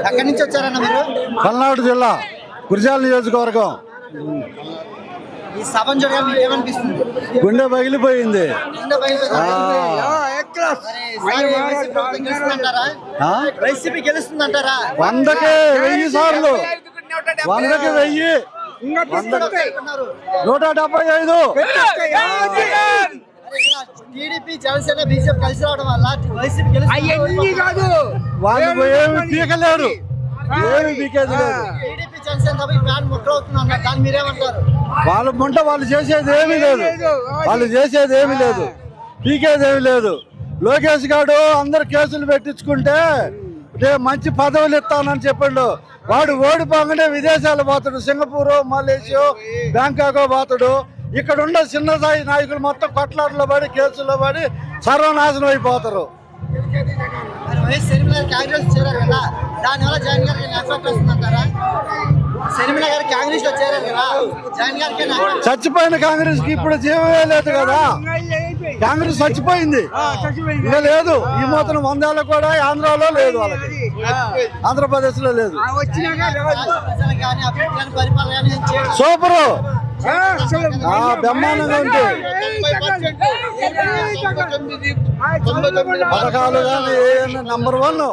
ఎక్కడి నుంచి వచ్చారన్న మీరు? పల్నాడు జిల్లా గురిజాల నియోజకవర్గం. ఈ సభను చూడగా మీకు ఏమనిపిస్తుంది? గుండె పగిలిపోయింది. వైసీపీ గెలుస్తుందంటారా? 100కి 1000 సార్లు, 100కి 1000, 175. టీడీపీ జనసేన బీజేపీ కలిసి రావడం వల్ల వైసీపీ గెలుస్తుంది. వాళ్ళు ఏమి పీకలేరు, ఏమి పీకేది లేదు. టీడీపీ జనసేన ప్లాన్ మొక్కలవుతుంది, దాన్ని మీరేమంటారు? వాళ్ళ ముంట వాళ్ళు చేసేది ఏమీ లేదు, వాళ్ళు చేసేది ఏమీ లేదు, పీకేది ఏమీ లేదు. లోకేష్ గారు అందరు కేసులు పెట్టించుకుంటే మంచి పదవులు ఇస్తానని చెప్పిండు. వాడు ఓడిపోగానే విదేశాలు పోతాడు, సింగపూర్, మలేషియా, బ్యాంకాక్ పోతాడు. ఇక్కడ ఉన్న చిన్న స్థాయి నాయకులు మొత్తం కొట్లాటలో పడి కేసుల్లో పడి సర్వనాశనం అయిపోతారు. వైఎస్ షర్మిల గారు కాంగ్రెస్ చేరారు కదా, దానివల్ల జగన్ గారికి ఎఫెక్ట్ వస్తుందంటారా? షర్మిల గారు కాంగ్రెస్ లో చేరారు కదా, జగన్ గారికి చచ్చిపోయిన కాంగ్రెస్ కి ఇప్పుడు జీవమే లేదు కదా, కాంగ్రెస్ చచ్చిపోయింది, ఇంకా లేదు. ఈ మొత్తం 100 ఏళ్ళ కూడా ఆంధ్రాలో లేదు, వాళ్ళకి ఆంధ్రప్రదేశ్ లో లేదు. సూపరు, బ్రహ్మాండంగా ఉంది. పథకాలు కానీ నంబర్ 1.